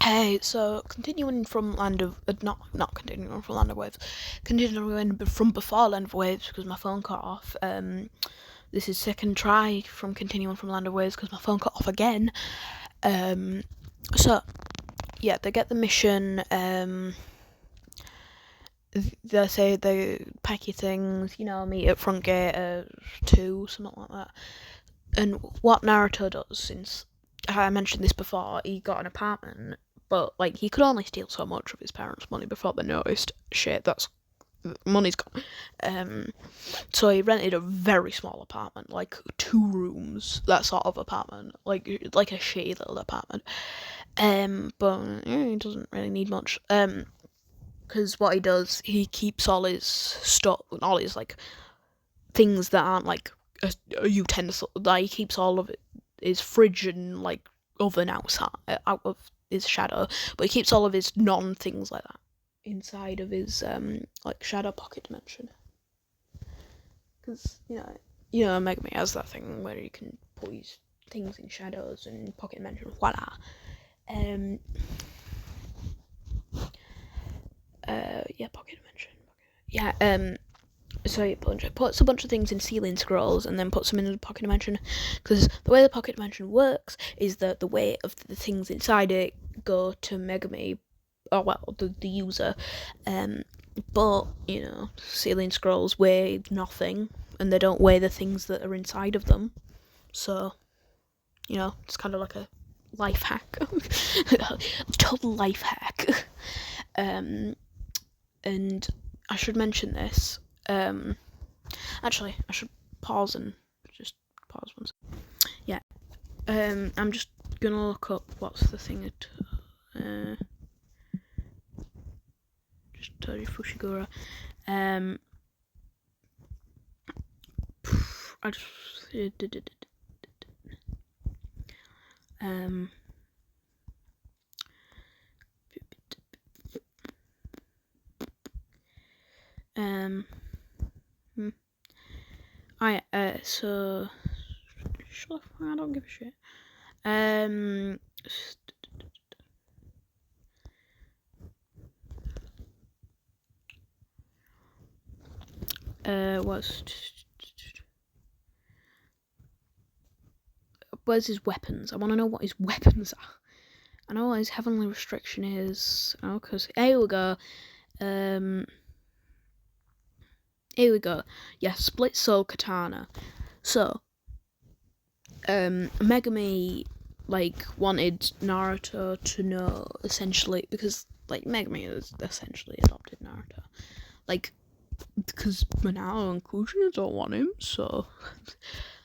Hey, so continuing from Land of not continuing from Land of Waves, continuing from before Land of Waves because my phone cut off. This is second try from continuing from Land of Waves because my phone cut off again. So yeah, they get the mission. They say they pack your things, meet at front gate 2, something like that. And what Naruto does, since I mentioned this before, he got an apartment, but he could only steal so much of his parents' money before they noticed, shit, that's money's gone. So he rented a very small apartment, 2 rooms, that sort of apartment, like a shitty little apartment. But he doesn't really need much. Because what he does, he keeps all his stuff, all his things that aren't a utensil. He keeps all of it, his fridge and oven outside, out of his shadow, but he keeps all of his non-things like that inside of his shadow pocket dimension. Because Megumi has that thing where he can put his things in shadows and pocket dimension. Voila. Pocket dimension. Yeah. So he puts a bunch of things in ceiling scrolls and then puts them in the pocket dimension, because the way the pocket dimension works is that the weight of the things inside it go to Megumi, or the user, but ceiling scrolls weigh nothing and they don't weigh the things that are inside of them, so it's kind of like a life hack. Total life hack. And I should mention this. Actually, I should pause and just pause once. Yeah. I'm just gonna look up what's the thing at. Just Tori Fushiguro. I just. So I don't give a shit. Where's his weapons? I want to know what his weapons are. I know what his heavenly restriction is. Oh, because here we go. Here we go. Yeah, split soul katana. So, Megumi wanted Naruto to know, essentially, because Megumi has essentially adopted Naruto, because Manao and Kushina don't want him, so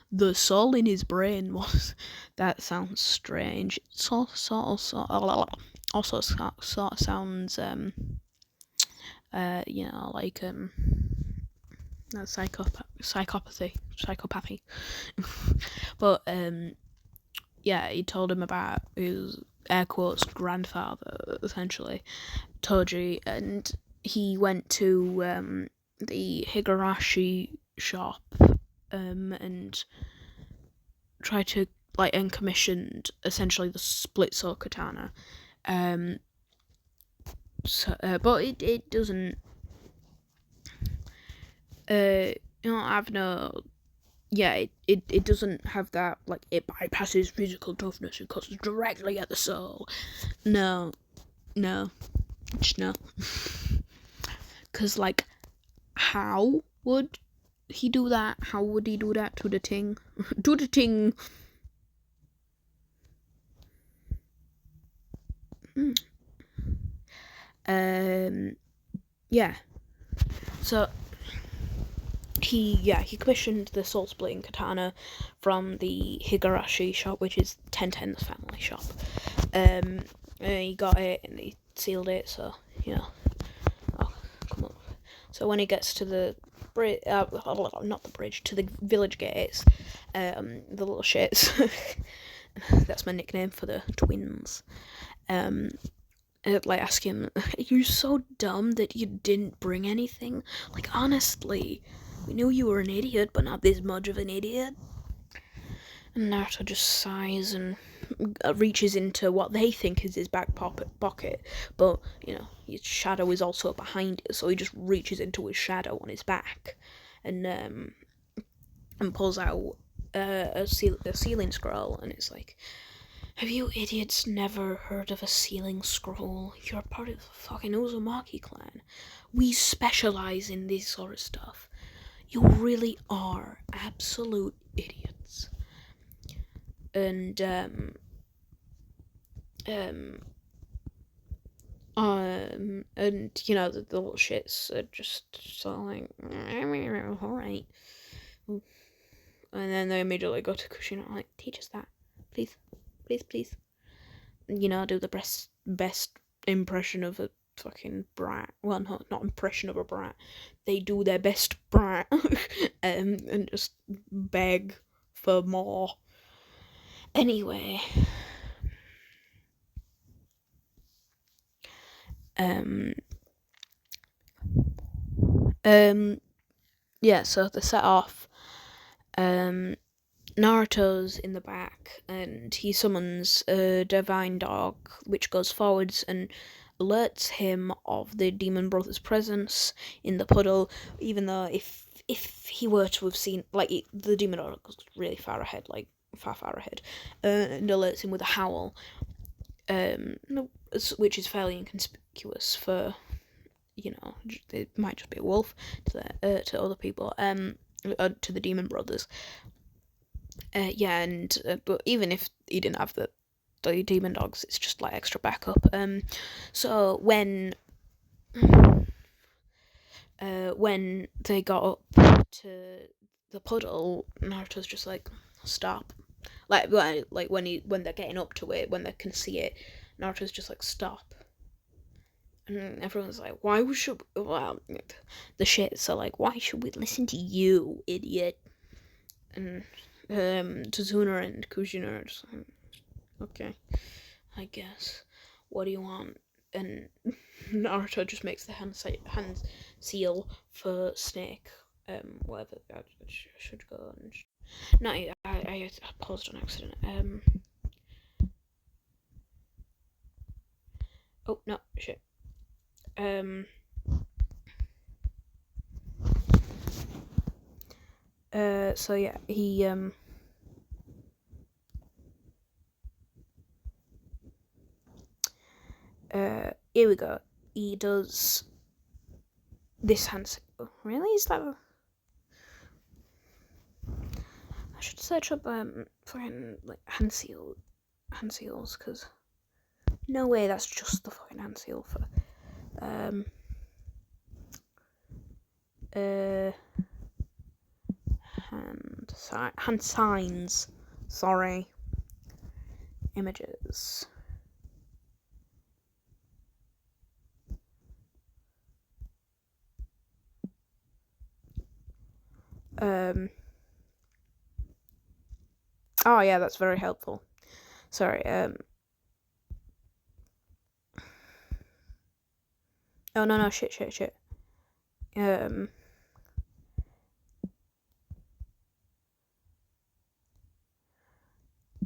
the soul in his brain was. That sounds strange. It also sounds psychopathy. But yeah, he told him about his air quotes grandfather, essentially, Toji, and he went to the Higurashi shop and tried to and commissioned essentially the split soul katana. But it doesn't. I've no. Yeah, it doesn't have that, it bypasses physical toughness and cuts directly at the soul. No. Just no. Because, how would he do that? How would he do that to the ting? To the ting! Yeah. So, he commissioned the soul splitting katana from the Higurashi shop, which is Tenten's family shop. He got it and he sealed it, so oh, come on. So when he gets to the bridge, not the bridge, to the village gates, the little shits. That's my nickname for the twins. Ask him, "You're so dumb that you didn't bring anything. Honestly, we knew you were an idiot, but not this much of an idiot." And Naruto just sighs and reaches into what they think is his back pocket, but his shadow is also behind it, so he just reaches into his shadow on his back, and pulls out a sealing scroll, and it's like, have you idiots never heard of a sealing scroll? You're part of the fucking Uzumaki clan. We specialize in this sort of stuff. You really are absolute idiots. And and the little shits are just sort of like, alright. And then they immediately go to Kushina like, teach us that, please, please, please. Do the best impression of a fucking brat. Well, no, not impression of a brat. They do their best brat, and just beg for more. Anyway, yeah. So they set off. Naruto's in the back, and he summons a divine dog, which goes forwards and alerts him of the demon brother's presence in the puddle, even though if he were to have seen, like, the demon dog goes really far ahead, like, far ahead, and alerts him with a howl, which is fairly inconspicuous for, it might just be a wolf to other people, to the demon brothers. But even if he didn't have the demon dogs, it's just like extra backup. So when they got up to the puddle, Naruto's just like, stop. Like when they're getting up to it, when they can see it, Naruto's just like, stop. And everyone's like, why should well, the shits are like, why should we listen to you, idiot? And Tazuna and Kushina are just like, okay, I guess. What do you want? And Naruto just makes the hand seal for Snake. Whatever. I should go and... No, I paused on accident. Oh, no, shit. So yeah, he, here we go. He does this hand seal. Really? Is that I should search up, fucking, like, hand seals, because no way that's just the fucking hand seal for, hand signs, sorry, images. Oh yeah, that's very helpful. Sorry, oh no, shit.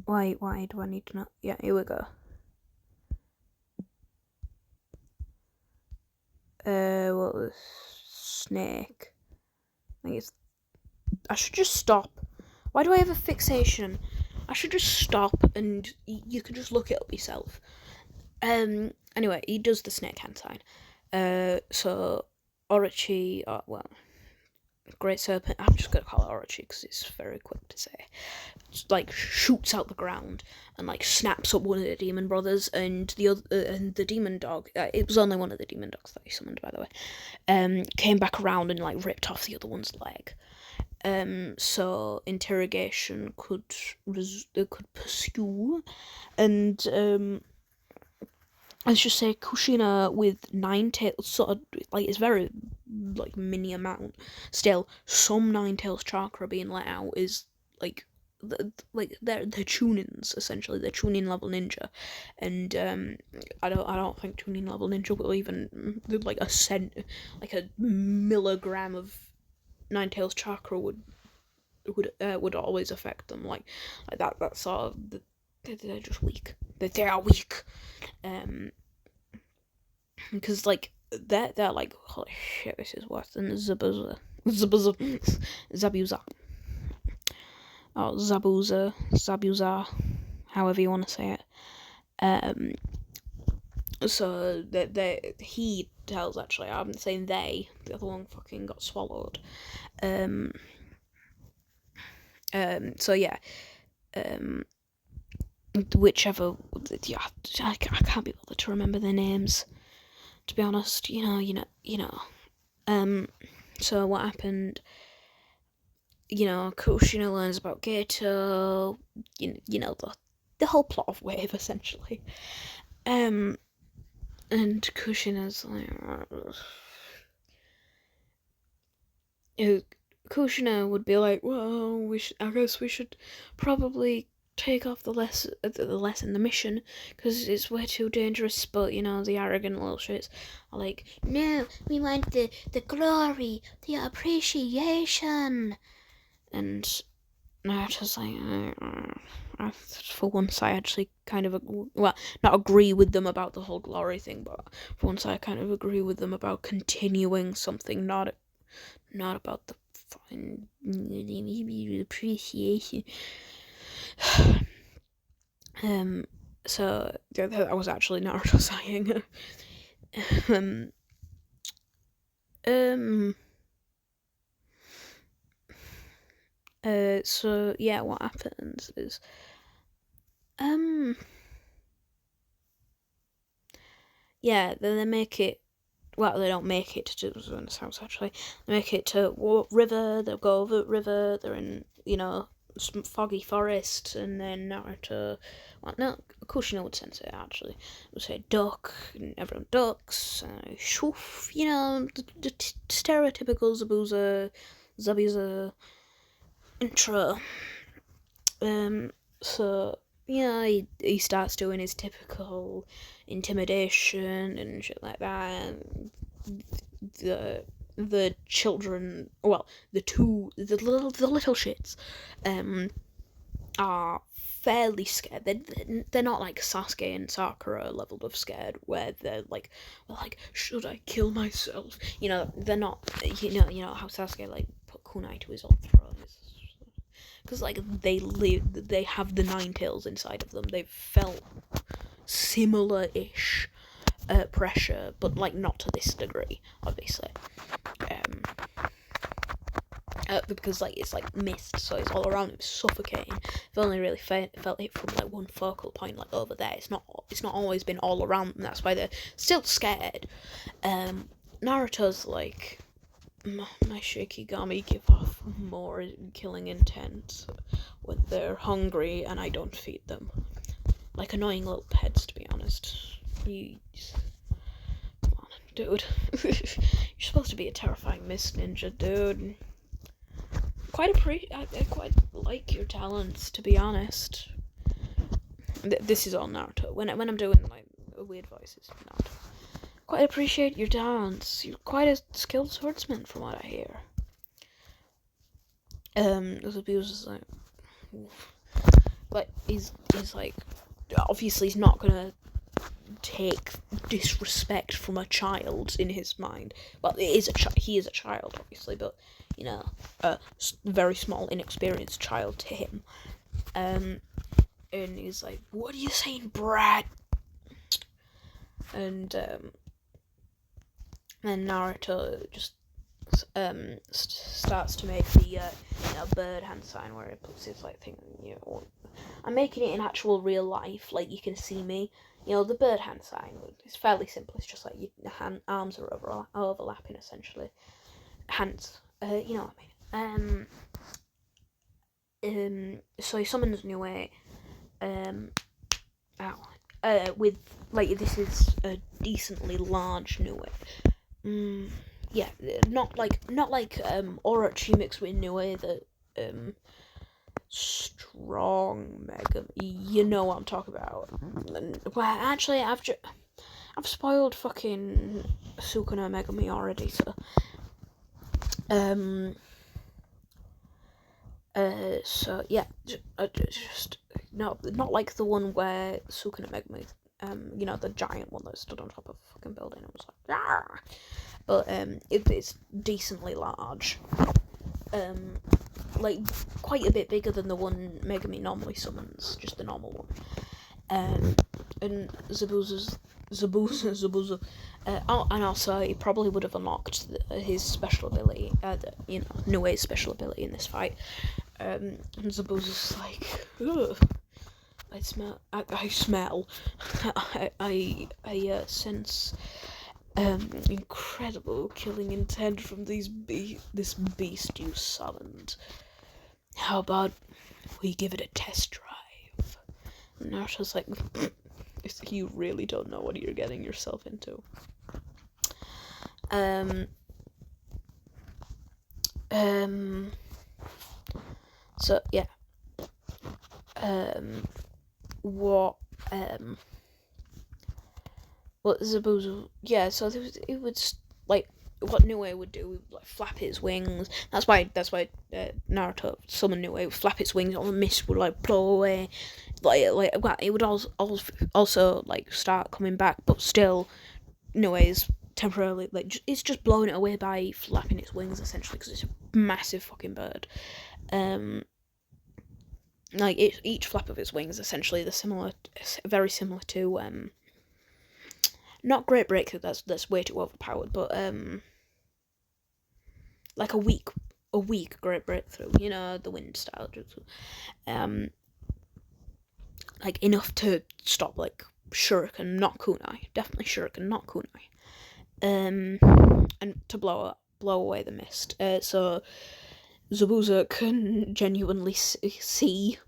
Why do I need to know? Yeah, here we go. What was Snake? I think it's... I should just stop. Why do I have a fixation? I should just stop and you can just look it up yourself. Anyway, he does the snake hand sign. So Orochi, Great Serpent, I'm just gonna call it Orochi because it's very quick to say, like, shoots out the ground and like snaps up one of the demon brothers, and the other and the demon dog, it was only one of the demon dogs that he summoned, by the way, came back around and like ripped off the other one's leg. So interrogation could pursue, and let's just say Kushina with 9 tails, sort of, like, it's very, like, mini amount. Still, some 9 tails chakra being let out is, like, they're tunings, essentially. They're tuning level ninja, and I don't think tuning level ninja will even, like, a milligram of 9 tails chakra would would always affect them, like that. That sort of they're just weak. They are weak, because like they're like, holy shit, this is worse than Zabuza, Zabuza, or Zabuza, however you want to say it. So he tells, actually, I'm saying they, the other one fucking got swallowed. So yeah, whichever, yeah, I can't be bothered to remember their names, to be honest. You know. So what happened? Kushina learns about Gato. You know the whole plot of Wave, essentially. And Kushina's like, Kushina would be like, well, I guess we should probably take off the mission, because it's way too dangerous. But the arrogant little shits are like, no, we want the glory, the appreciation. And Naruto's like, for once I actually kind of not agree with them about the whole glory thing, but for once I kind of agree with them about continuing something, not about the fine appreciation. So that was actually Naruto saying. So yeah, what happens is, yeah, then they make it. Well, they don't make it to Zuna's house, actually. They make it to river. They'll go over river. They're in some foggy forest, and then Naruto. Well, no, Kushina would sense it, actually. Would say duck, and everyone ducks. Shoof, the stereotypical Zabuza intro. So he starts doing his typical intimidation and shit like that. And the children, well, the little shits, are fairly scared. They're not like Sasuke and Sakura level of scared, where they're like, should I kill myself? They're not. You know how Sasuke like put kunai to his own throat. Because they have the nine tails inside of them. They've felt similar-ish pressure, but like not to this degree, obviously. Because like it's like mist, so it's all around. It's suffocating. They've only really felt it from like one focal point, like over there. It's not always been all around, and that's why they're still scared. Naruto's like, my Shikigami give off more killing intent when they're hungry and I don't feed them. Like annoying little pets, to be honest. Come on, dude. You're supposed to be a terrifying mist ninja, dude. I quite like your talents, to be honest. This is all Naruto. When I'm doing like weird voices, Naruto. Quite appreciate your talents. You're quite a skilled swordsman, from what I hear. Zabuza's like, but he's like, obviously he's not gonna take disrespect from a child in his mind. Well, he is a child, obviously, but a very small, inexperienced child to him. And he's like, "What are you saying, brat?" And then Naruto just starts to make the bird hand sign, where he puts his like thing. I'm making it in actual real life, like you can see me. The bird hand sign. It's fairly simple. It's just like your arms are overlapping, essentially. Hands. You know what I mean. So he summons Nue. With like, this is a decently large Nue. Yeah, not like Orochi mixed with Nue, the strong Megumi. You know what I'm talking about. Well, actually, I've spoiled fucking Sukuna Megumi already, so So yeah, just not like the one where Sukuna Megumi, the giant one that stood on top of a fucking building and was like, ah! But it's decently large, like quite a bit bigger than the one Megumi normally summons, just the normal one. And Zabuza. And also he probably would have unlocked his special ability, Nue's special ability in this fight. And Zabuza's like, ugh, I smell, I sense incredible killing intent from this beast you summoned. How about we give it a test drive? And Naruto's like, you really don't know what you're getting yourself into. So yeah. What Zabuza? Yeah. So it would like what Nue would do, would, like flap its wings. That's why Naruto summoned Nue. Would flap its wings, all the mist would like blow away. Well, it would also like start coming back, but still, Nue's temporarily it's just blowing it away by flapping its wings essentially because it's a massive fucking bird. Like each flap of its wings essentially very similar to not Great Breakthrough, that's way too overpowered, but like a weak Great Breakthrough, the wind style, like enough to stop like Shuriken, not Kunai, definitely Shuriken, not Kunai, and to blow away the mist. So Zabuza can genuinely see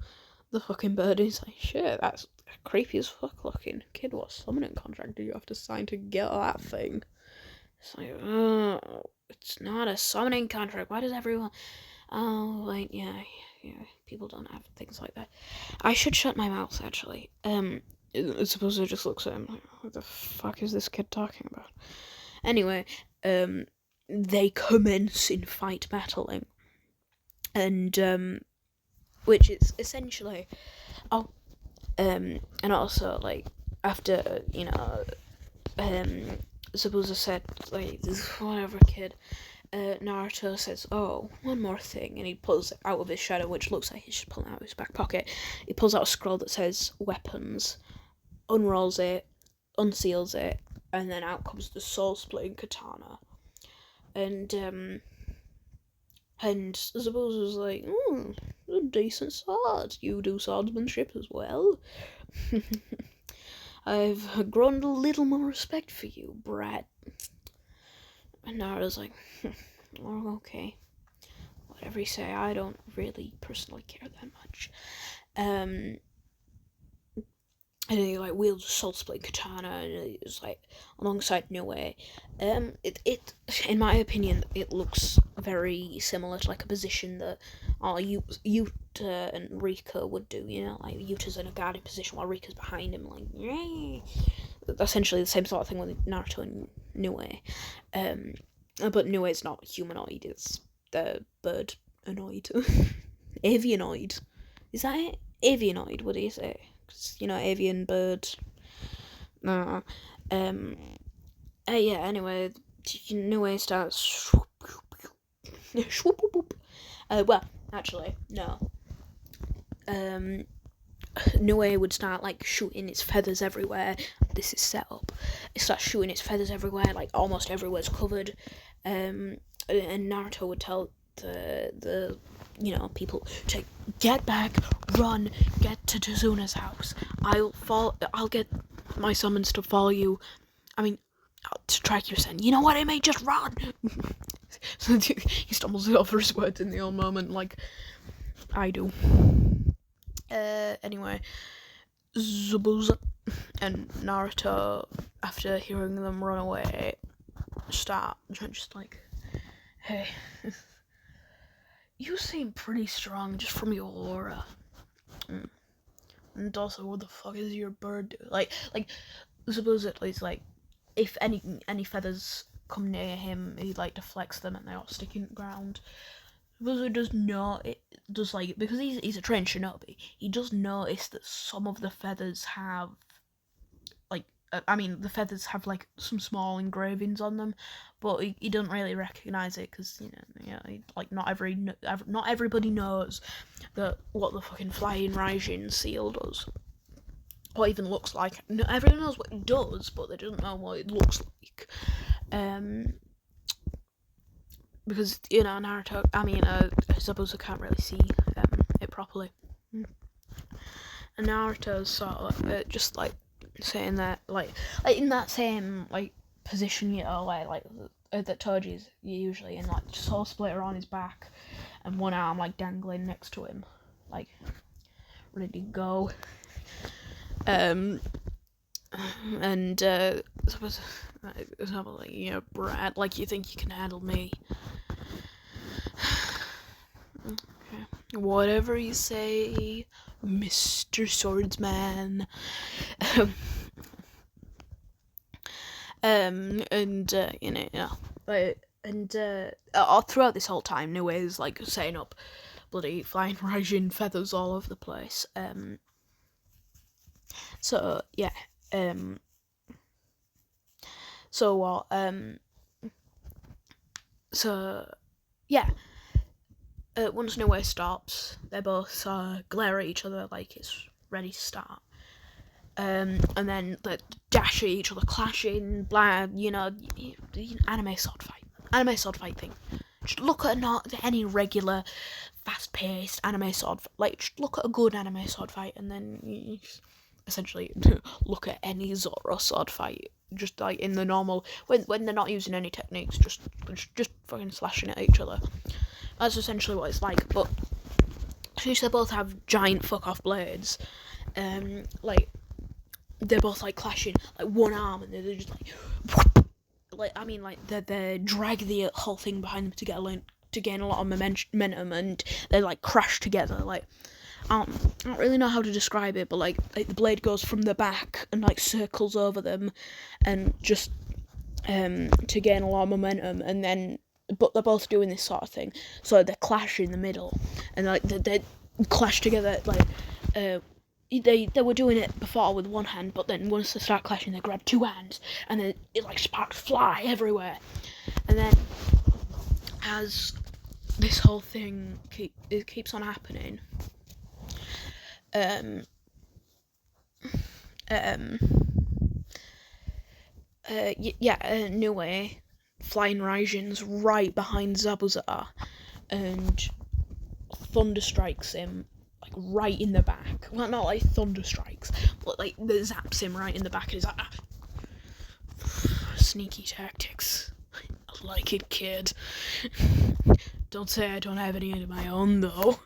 the fucking bird. He's like, shit, that's creepy as fuck looking. Kid, what summoning contract do you have to sign to get that thing? It's like, it's not a summoning contract. Why does everyone... Oh, like, yeah, people don't have things like that. I should shut my mouth, actually. Zabuza just looks at him like, what the fuck is this kid talking about? Anyway, they commence in fight battling. And, which is essentially... and also, like, after, Zabuza said, like, this whatever kid, Naruto says, oh, one more thing, and he pulls it out of his shadow, which looks like he's just pulling out of his back pocket. He pulls out a scroll that says weapons, unrolls it, unseals it, and then out comes the soul-splitting katana. And Zabuza's like, a decent sword. You do swordsmanship as well. I've grown a little more respect for you, brat. And Naruto's like, oh, okay. Whatever you say, I don't really personally care that much. And then he like wields a soul split katana, and it's like alongside Nue. It in my opinion, it looks very similar to like a position that Yuta and Rika would do. Like Yuta's in a guarding position while Rika's behind him, like yay. Essentially the same sort of thing with Naruto and Nue. But Nue's not humanoid; it's the bird anoid, avianoid. Is that it? Avianoid? What do you say? Avian bird. Yeah, anyway, Nue starts. Well, actually, no. Nue would start like shooting its feathers everywhere. This is set up. It starts shooting its feathers everywhere, like almost everywhere's covered. And Naruto would tell the people to get back, run, get to Tazuna's house. I'll get my summons to follow you. I mean, to track your scent. You know what I mean? Just run. He stumbles over his words in the old moment, like I do. Anyway, Zabuza and Naruto, after hearing them run away, start just like, hey. You seem pretty strong just from your aura. And also, what the fuck is your bird do? Like, supposedly it's like, if any feathers come near him, he like deflects them and they all stick in the ground. Zabuza does like, because he's a trained shinobi, he does notice that some of the feathers have like, the feathers have like some small engravings on them, but he doesn't really recognize it because like not everybody knows that what the fucking flying Raijin seal does, or even looks like. No, everyone knows what it does, but they don't know what it looks like. Because Naruto, Zabuza can't really see it properly, and Naruto's sort of just like saying that, like in that same like position, where like that Toji's usually in, like just all split around his back, and one arm like dangling next to him, like ready to go. And suppose like, Brad, like, you think you can handle me? Okay. Whatever you say, Mr. Swordsman. Throughout this whole time, Nue's like setting up bloody flying Raijin feathers all over the place. So yeah. So what? So yeah. Once Nue stops, they both glare at each other like it's ready to start. And then they dash at each other, clashing, blah, anime sword fight thing. Just look at not any regular, fast-paced anime sword fight. Like, just look at a good anime sword fight, and then you essentially look at any Zoro sword fight. Just like in the normal, when they're not using any techniques, just fucking slashing at each other. That's essentially what it's like. But since they both have giant fuck off blades, like they're both like clashing, like one arm, and they're just they drag the whole thing behind them to gain a lot of momentum, and they like crash together. Like I don't really know how to describe it, but like the blade goes from the back and like circles over them, and just to gain a lot of momentum, and then. But they're both doing this sort of thing, so they clash in the middle, and like they clash together. Like they were doing it before with one hand, but then once they start clashing, they grab two hands, and then it like sparks fly everywhere. And then as this whole thing keeps on happening, Nue flying Raijin's right behind Zabuza and thunder strikes him like right in the back. Well, not like thunder strikes, but like zaps him right in the back, and he's like, sneaky tactics. I like it, kid. Don't say I don't have any of my own though.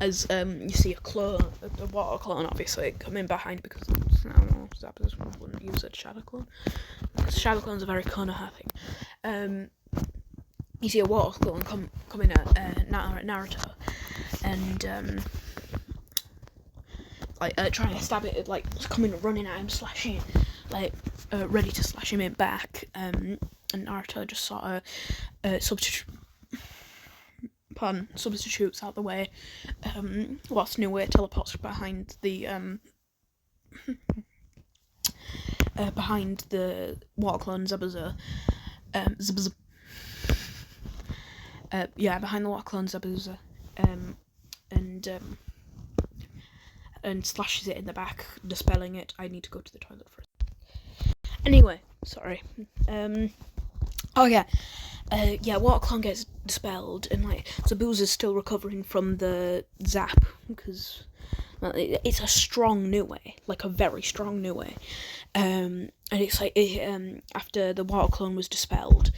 As you see a water clone obviously coming behind, because I don't know, Zappers wouldn't use a shadow clone, because shadow clones are very Konoha thing. You see a water clone coming at Naruto, and trying to stab it, like coming running at him, slashing, like ready to slash him in back. And Naruto just sort of substitutes out the way, whilst Nue teleports behind the water clone Zabuza. Behind the water clone Zabuza, and slashes it in the back, dispelling it. I need to go to the toilet first. Anyway, sorry. Water clone gets dispelled, and like Zabuza's still recovering from the zap, because it's a strong Nue, like a very strong Nue. And it's like after the water clone was dispelled,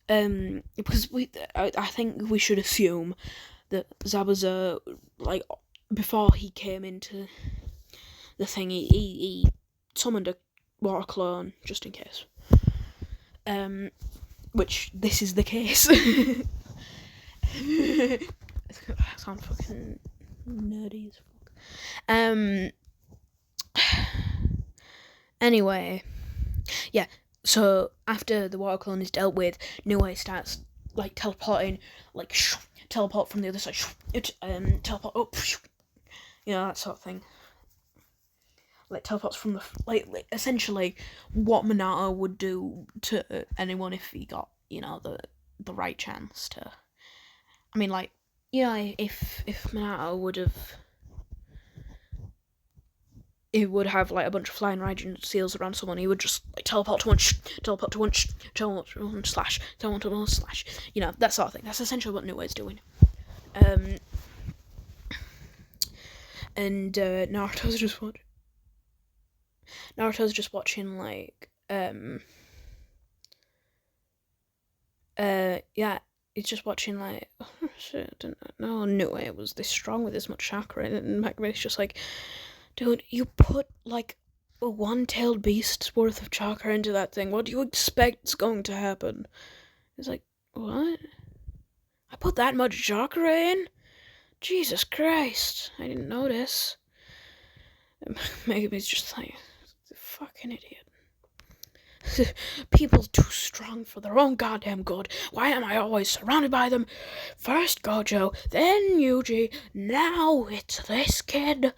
because I think we should assume that Zabuza, like before he came into the thing, he summoned a water clone just in case. Which this is the case. I sound fucking nerdy as fuck. Anyway, yeah. So after the water clone is dealt with, Nue starts like teleporting, like teleport from the other side, teleport up, that sort of thing. Like teleports from the like essentially what Minato would do to anyone if he got the right chance to. I mean, like, if Minato would have. He would have like a bunch of flying Raijin seals around someone. He would just like teleport to one, teleport to one, teleport to one slash, teleport to one slash. That sort of thing. That's essentially what Nue is doing. And Naruto's just watching like yeah. He's just watching like, oh shit, I didn't know Nue was this strong with this much chakra, and Megumi's just like, dude, you put like a one-tailed beast's worth of chakra into that thing. What do you expect's going to happen? It's like, what? I put that much chakra in? Jesus Christ, I didn't notice. Megumi's just like, fucking idiot. People too strong for their own goddamn good. Why am I always surrounded by them? First Gojo, then Yuji, now it's this kid.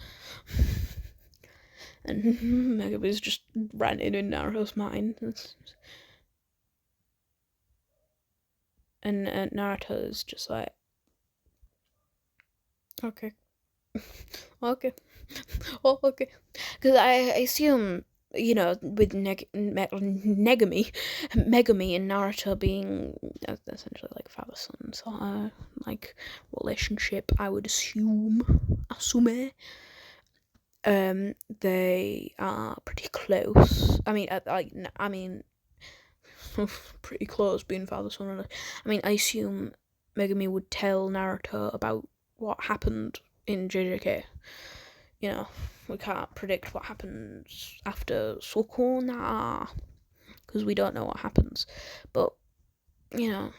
And Megumi's just ranting in Naruto's mind. And Naruto's just like, okay. Okay. Oh, okay. Because I assume, with Megumi and Naruto being essentially like father-son like relationship, I would assume, they are pretty close. I mean, pretty close being father-son. I assume Megumi would tell Naruto about what happened in JJK. We can't predict what happens after Sukuna, because we don't know what happens. But, I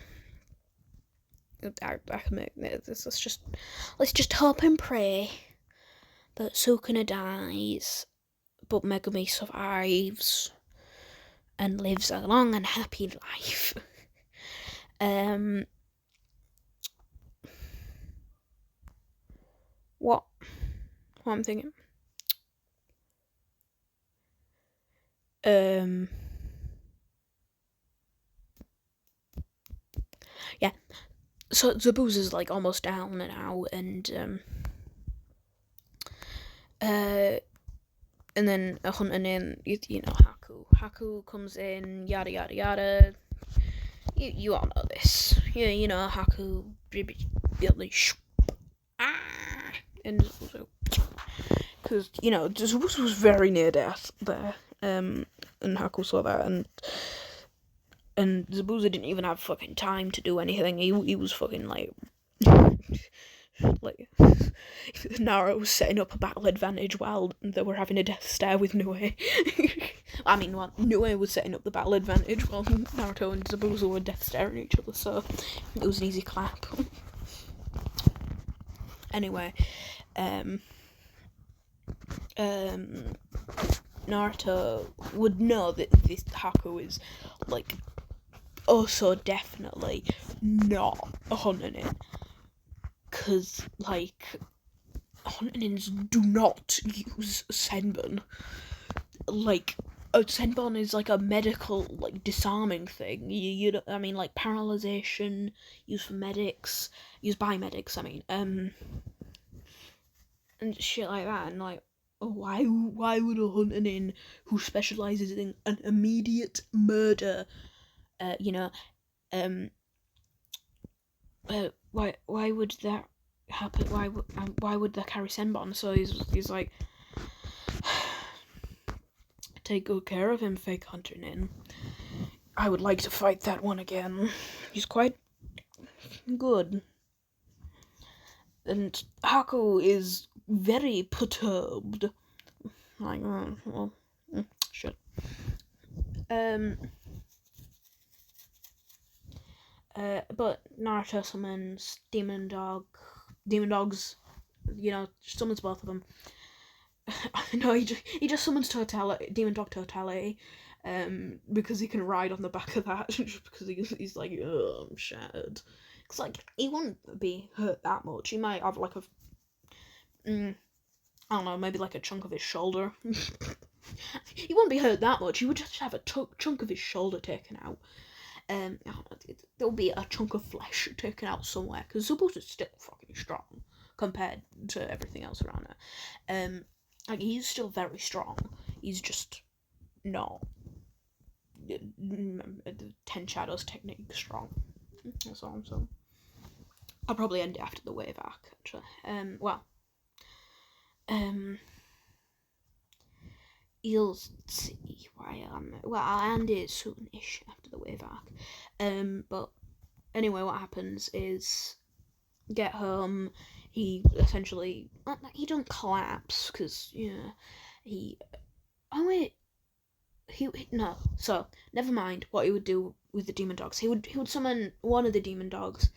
can make this. Let's just hope and pray that Sukuna dies, but Megumi survives and lives a long and happy life. What I'm thinking. Yeah. So Zabuza's like almost down now, and then hunting in, Haku. Haku comes in, yada yada yada. You all know this. Haku, and because Zabuza was very near death there, and Haku saw that, and Zabuza didn't even have fucking time to do anything. He was fucking like Naruto was setting up a battle advantage while they were having a death stare with Nue. Nue was setting up the battle advantage while Naruto and Zabuza were death staring at each other, so it was an easy clap. Anyway, Naruto would know that this Haku is like also definitely not a Huninin, because like Hunninins do not use Senbon. Like a Senbon is like a medical like disarming thing. Like paralyzation used for medics, used by medics. And shit like that, and like. Why would a Hunnin who specializes in an immediate murder, why would that happen? Why would they carry Senbon? So he's like, take good care of him, fake Hunnin. I would like to fight that one again. He's quite good. And Haku is very perturbed. Like, shit. But Naruto summons demon dogs. Summons both of them. No, he just summons demon dog totality, because he can ride on the back of that just because he's like, oh, I'm shattered. It's like, he wouldn't be hurt that much. He might have like I don't know, maybe like a chunk of his shoulder. He wouldn't be hurt that much. He would just have a chunk of his shoulder taken out. There'll be a chunk of flesh taken out somewhere because Zabuza's still fucking strong compared to everything else around her. Like, he's still very strong. He's just not 10 Shadows technique strong. That's all I'm saying. I'll probably end it after the wave arc, actually. You'll see why I'll end it soonish after the wave arc. But anyway, what happens is, get home, he essentially, he don't collapse, because, so, never mind what he would do with the demon dogs. He would summon one of the demon dogs,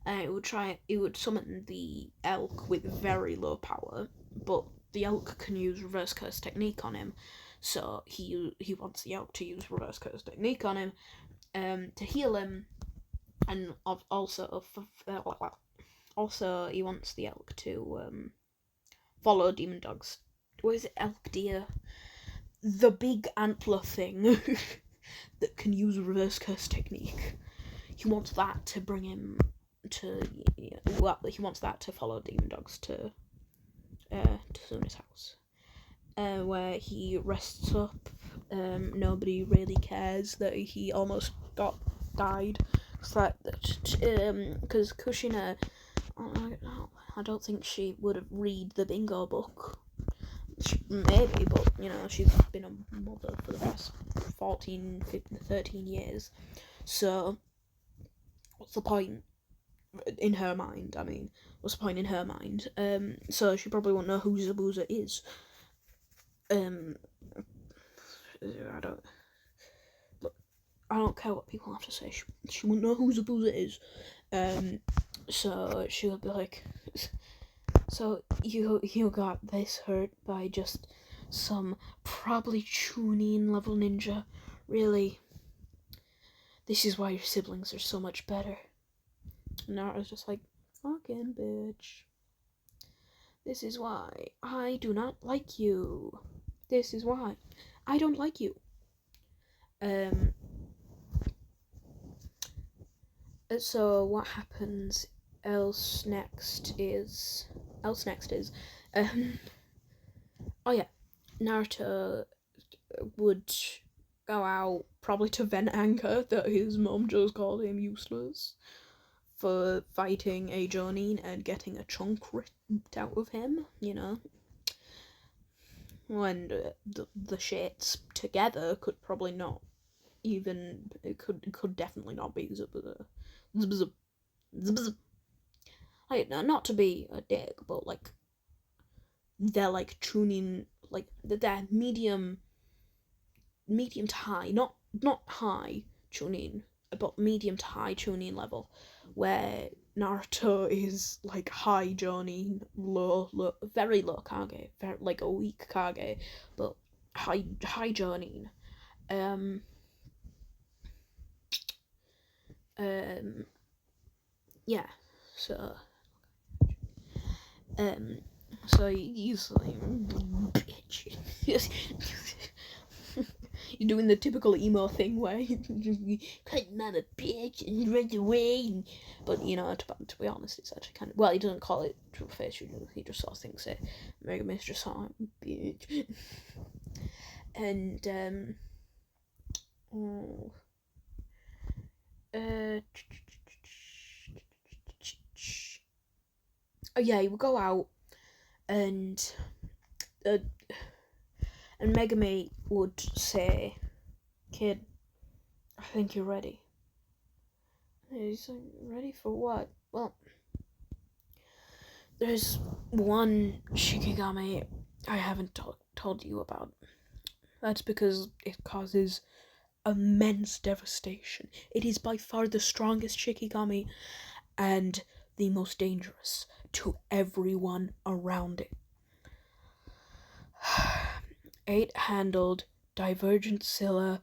and it would summon the elk with very low power, but the elk can use reverse curse technique on him, so he wants the elk to use reverse curse technique on him, to heal him, and also he wants the elk to follow demon dogs. What is it? Elk deer, the big antler thing that can use reverse curse technique. He wants that to bring him to. He wants that to follow demon dogs to Suna's house, where he rests up. Nobody really cares that he almost died. Because Kushina, I don't think she would have read the bingo book. Maybe, but she's been a mother for the past 14, 15, 13 years. So, what's the point? In her mind, what's the point in her mind? So she probably won't know who Zabuza is. I don't care what people have to say. She won't know who Zabuza is. So she'll be like, so you got this hurt by just some probably Chunin level ninja. Really? This is why your siblings are so much better. And Naruto's just like, fucking bitch. This is why I do not like you. This is why I don't like you. So what happens else next is Naruto would go out probably to vent anger that his mom just called him useless for fighting a Jonin and getting a chunk ripped out of him, when the shits together could probably not even, it could definitely not be Zabuza. Like, not to be a dick, but like, they're like tuning, like they're medium to high, not high tuning, but medium to high tuning level, where Naruto is like high Jonin, low, very low Kage, very, like a weak Kage, but high Jonin. Yeah, so he's like, bitch. You're doing the typical emo thing where you call him a bitch and run away. But, to be honest, it's actually kind of, well, he doesn't call it to a face, he just sort of thinks it. Megumi's just sort of, bitch. And, he would go out and Megumi would say, kid, I think you're ready. And he's like, ready for what? Well, there's one Shikigami I haven't told you about. That's because it causes immense devastation. It is by far the strongest Shikigami and the most dangerous to everyone around it. 8-handled Divergent Scylla,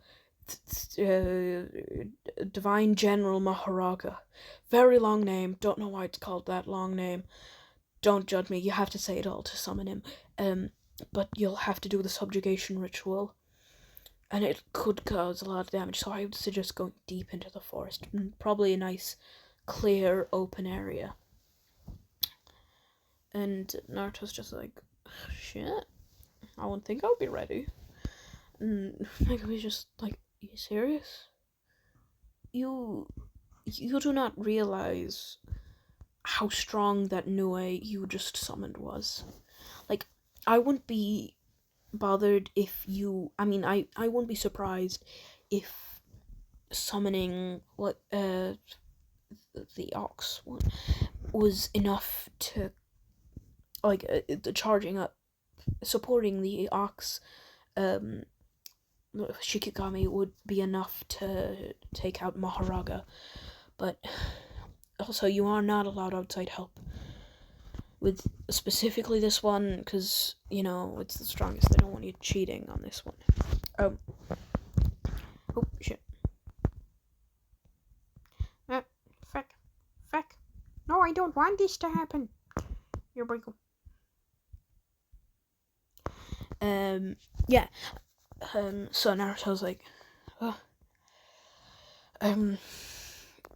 Divine General Maharaga. Very long name. Don't know why it's called that long name. Don't judge me. You have to say it all to summon him. But you'll have to do the subjugation ritual, and it could cause a lot of damage. So I would suggest going deep into the forest, probably a nice, clear, open area. And Naruto's just like, shit, I wouldn't think I would be ready. And Megumi's just like, are you serious? You do not realize how strong that Nue you just summoned was. Like, I wouldn't be bothered if you... I mean, I wouldn't be surprised if summoning the ox one was enough to, like, the charging up, supporting the ox Shikigami would be enough to take out Maharaga. But also, you are not allowed outside help with specifically this one, because, you know, it's the strongest. They don't want you cheating on this one. Oh shit. Fuck. No, I don't want this to happen. Here we go. Yeah. So Naruto's like,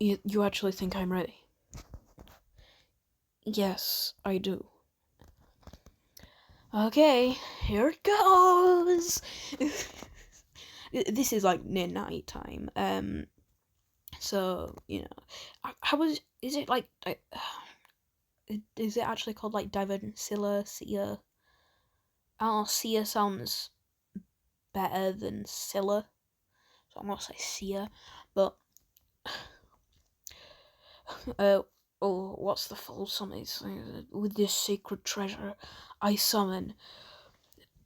you actually think I'm ready? Yes, I do. Okay, here it goes. This is like near night time. So, you know, is it like, is it actually called like Divergent Scylla, Sia? I don't know, Sia sounds better than Scylla, so I'm gonna say Sia, but, what's the full summon? With this sacred treasure, I summon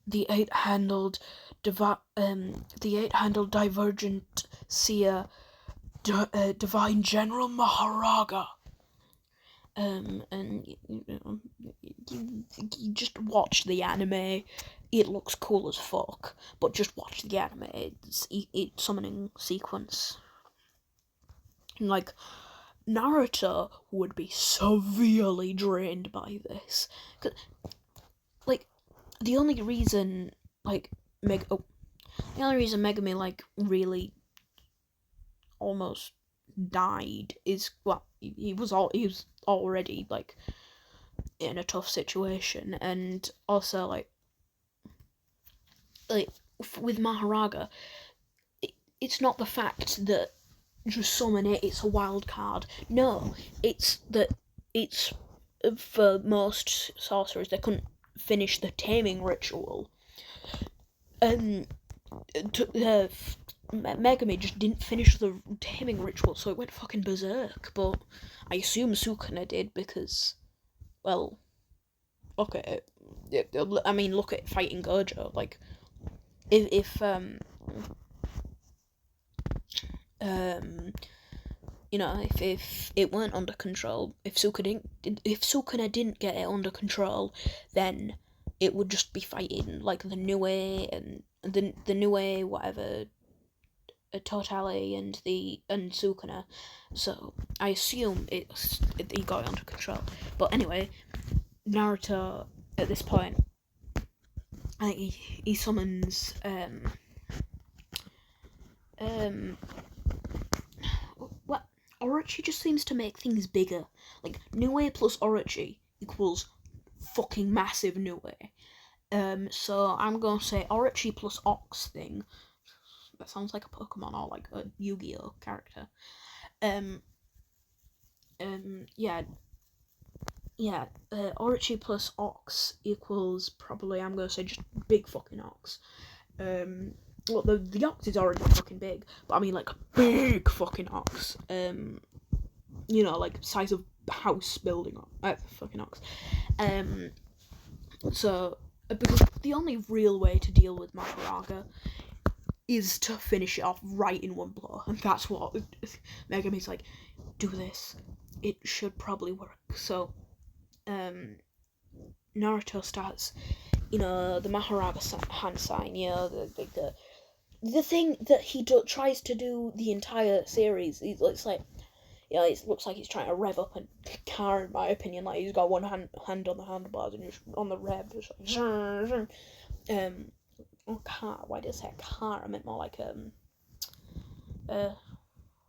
the eight-handled divergent Sia, Divine General Maharaga. And you just watch the anime. It looks cool as fuck, but just watch the anime. It's summoning sequence. And, like, Naruto would be severely drained by this. 'Cause, like, the only reason, like, Megumi, like, really almost died is, well, he was already, like, in a tough situation, and also, like with Maharaga, it's not the fact that just summon it's a wild card. No, it's that it's, for most sorcerers, they couldn't finish the taming ritual. Megumi just didn't finish the taming ritual, so it went fucking berserk. But I assume Sukuna did, because, well, look at it. I mean, look at fighting Gojo. Like, if you know, if it weren't under control, if Sukuna didn't get it under control, then it would just be fighting like the Nue and the Nue, whatever, Totale and Sukuna. So I assume he got it under control. But anyway, Naruto at this point, I think he summons what, Orochi just seems to make things bigger. Like, Nue plus Orochi equals fucking massive Nue. So I'm gonna say Orochi plus Ox thing. That sounds like a Pokemon or like a Yu-Gi-Oh character. Orochi plus Ox equals, probably, I'm gonna say, just big fucking Ox. Well, the ox is already fucking big, but I mean, like, big fucking ox. You know, like, size of house building fucking ox. So, because the only real way to deal with Maharaga is to finish it off right in one blow, and that's what Megumi's like, do this. It should probably work. So, Naruto starts, you know, the Maharaga hand sign, you know, the the thing that he tries to do the entire series, it's like, it looks like he's trying to rev up a car, in my opinion. Like, he's got one hand on the handlebars and he's on the rev, just like, car. Why did I say a car? I meant more like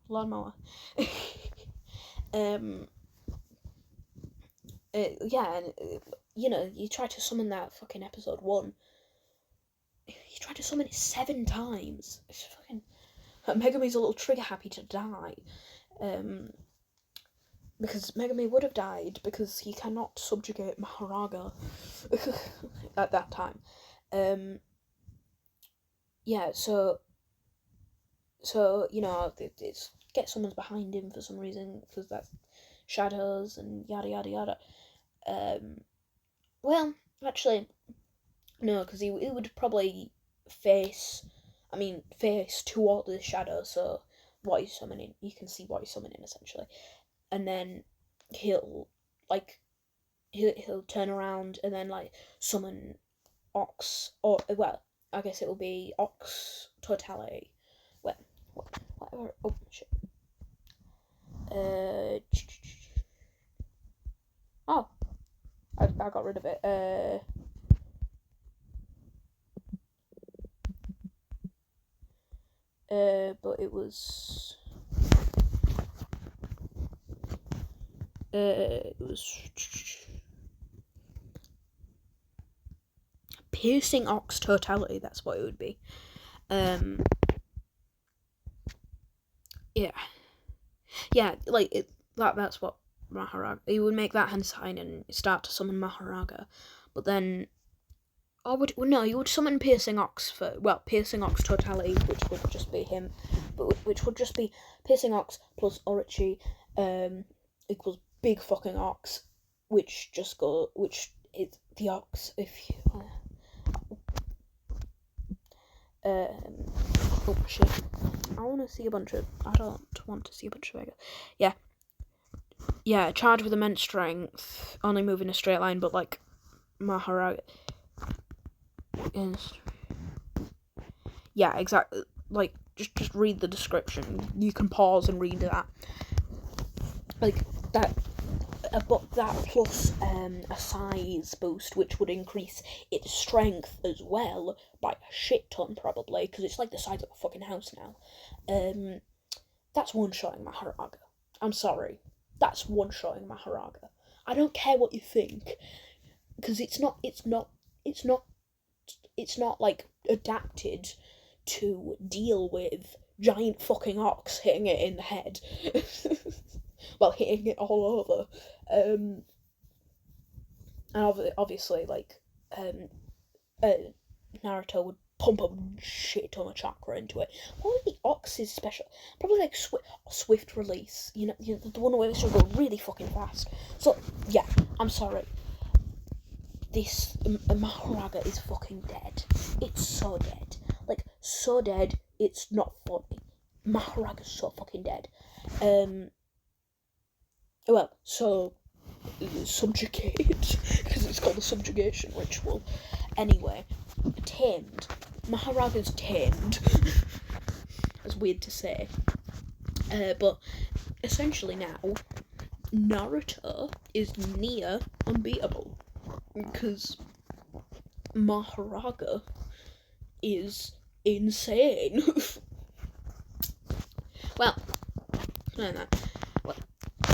lawnmower. Yeah, and you try to summon that fucking episode 1. You tried to summon it 7 times. It's fucking. Megumi's a little trigger happy to die. Because Megumi would have died because he cannot subjugate Maharaga at that time. Yeah, so it gets someone's behind him for some reason, because that's shadows and yada yada yada. Well, actually, no, because he would probably face toward the shadow, so what he's summoning, you can see what he's summoning essentially, and then he'll turn around and then summon Ox, or well, I guess it will be Ox Totality. Well, whatever. Oh shit. Oh, I got rid of it. But it was. Piercing Ox Totality. That's what it would be. Yeah, that's what Maharaga. He would make that hand sign and start to summon Maharaga, but then, he would summon Piercing Ox Piercing Ox Totality, which would just be him, but which would just be Piercing Ox plus Orochi, equals Big Fucking Ox, which is the Ox if you. Oh shit. I don't want to see a bunch of Vegas. Yeah, charge with immense strength, only move in a straight line, but like Maharaga is. Yeah, exactly. Like, just read the description. You can pause and read that. Like that. But that plus a size boost, which would increase its strength as well by a shit ton, probably, because it's like the size of a fucking house now. That's one-shotting Maharaga. I'm sorry. That's one-shotting Maharaga. I don't care what you think, because it's not like adapted to deal with giant fucking ox hitting it in the head. Well, hitting it all over. And obviously, Naruto would pump a shit ton of chakra into it. What would the Ox's special? Probably like swift release. The one where it's just go really fucking fast. So yeah, I'm sorry. This Maharaga is fucking dead. It's so dead. Like, so dead. It's not funny. Maharaga's so fucking dead. Well, so subjugate, because it's called the subjugation ritual. Anyway, tamed. Maharaga's tamed. That's weird to say. But essentially now, Naruto is near unbeatable, because Maharaga is insane. Well, no,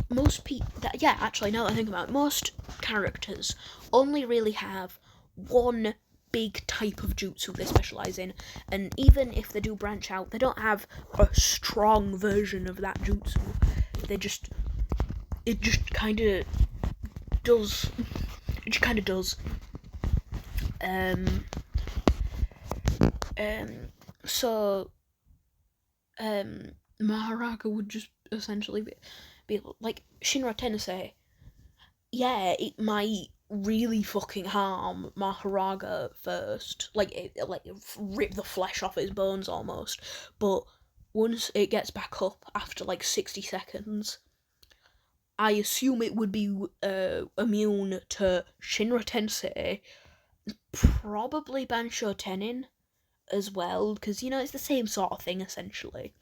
most people, actually, now that I think about it, most characters only really have one big type of jutsu they specialise in, and even if they do branch out, they don't have a strong version of that jutsu. It just kind of does. So Maharaga would just essentially be like Shinra Tensei. Yeah, it might really fucking harm Maharaga first, it rip the flesh off his bones almost, but once it gets back up after 60 seconds, I assume it would be immune to Shinra Tensei, probably Bansho Tenin, as well, because, you know, it's the same sort of thing, essentially.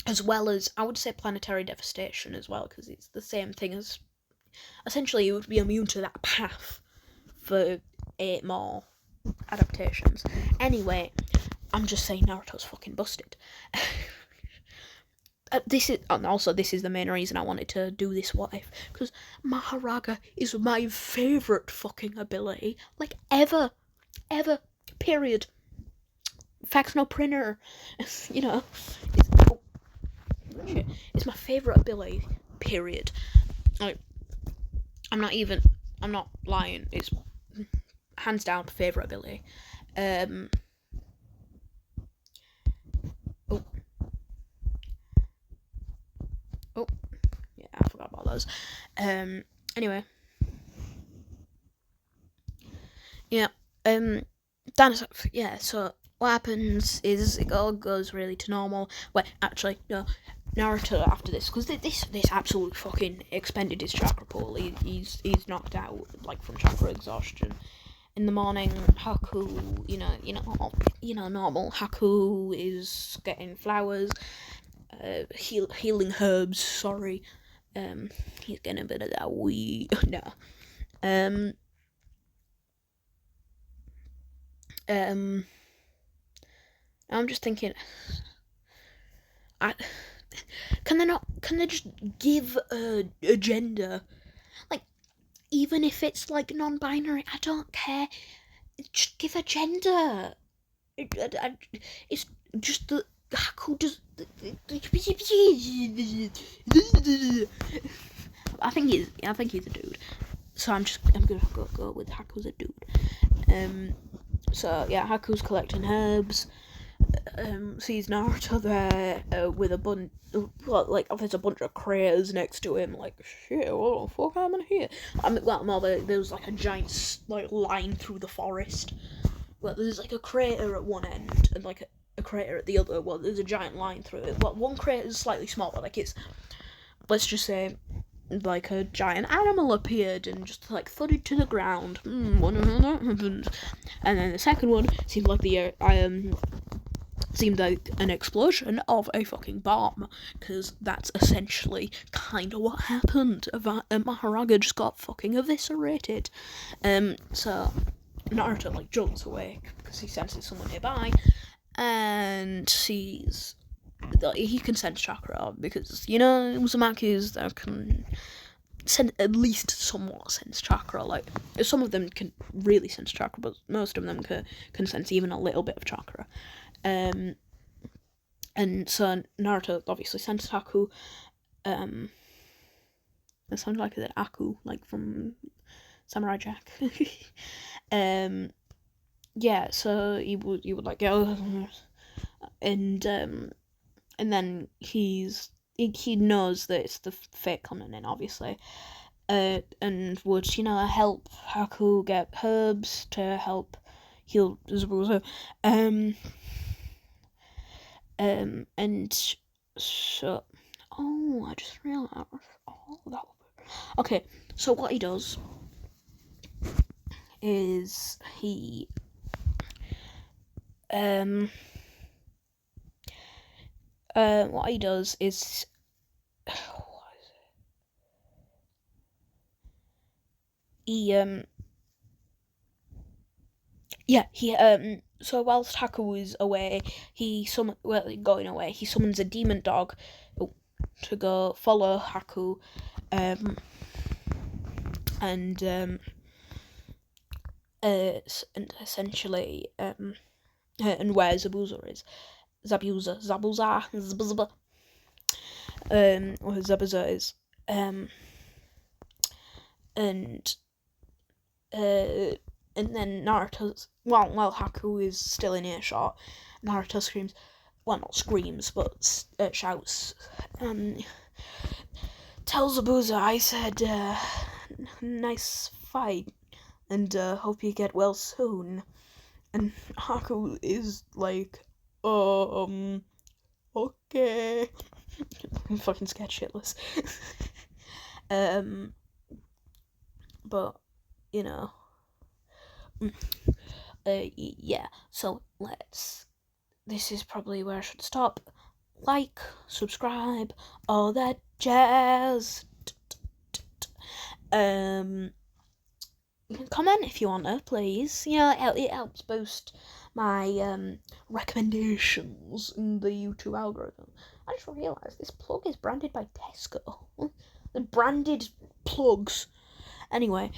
As well as, I would say, planetary devastation as well, because it's the same thing as, essentially, you would be immune to that path for 8 more adaptations. Anyway, I'm just saying Naruto's fucking busted. This is the main reason I wanted to do this what if, because Maharaga is my favourite fucking ability, like, ever, period. Facts no printer, you know, it's my favourite ability, period. Like, I'm not lying, it's hands down favourite ability. Yeah, I forgot about those. Anyway. Yeah. So what happens is it all goes really to normal. Wait, actually, no. Naruto after this, because this absolutely fucking expended his chakra pool. He's knocked out, like, from chakra exhaustion. In the morning, Haku, normal. Haku is getting flowers, healing herbs. Sorry, he's getting a bit of that wee. No, I'm just thinking, can they just give a gender, like, even if it's like non-binary, I don't care, just give a gender. It's just that Haku does. I think he's a dude. So I'm gonna go with Haku's a dude. So yeah, Haku's collecting herbs. Sees Naruto there with a bunch, there's a bunch of craters next to him. Like, shit, what the fuck am I here? There was like a giant line through the forest. Well, there's like a crater at one end and like a crater at the other. Well, there's a giant line through it. Well, one crater is slightly smaller. Like, it's, let's just say, like a giant animal appeared and just like thudded to the ground. Wonder how that happened. And then the second one seemed like an explosion of a fucking bomb, because that's essentially kind of what happened. Maharaga just got fucking eviscerated. So Naruto like jumps awake because he senses someone nearby, and sees that he can sense chakra, because, you know, Uzumaki's that can at least somewhat sense chakra. Like, some of them can really sense chakra, but most of them can sense even a little bit of chakra. And so Naruto obviously sensed Haku. It sounds like it's Aku, like from Samurai Jack. Yeah, so he would like go, and then he knows that it's the fake coming in, obviously, and would, you know, help Haku get herbs to help heal Zabuza. And so, I just realized. Okay, so what he does is he what he does is so whilst Haku is away, he summons a demon dog to go follow Haku, and essentially and where Zabuza is. Zabuza, where Zabuza is, and then Naruto's, while Haku is still in earshot, Naruto screams, well, not screams, but shouts, tell Zabuza I said, nice fight, and hope you get well soon. And Haku is like, okay. I'm fucking scared shitless. But, you know, Yeah, so this is probably where I should stop. Like, subscribe, all that jazz. You can comment if you want to, please. It helps boost my recommendations in the YouTube algorithm. I just realised this plug is branded by Tesco. The branded plugs. Anyway,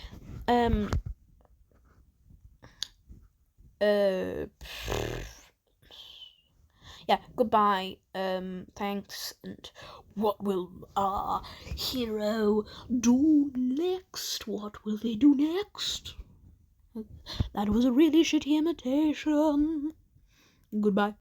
yeah, goodbye, thanks, and what will our hero do next? What will they do next? That was a really shitty imitation. Goodbye.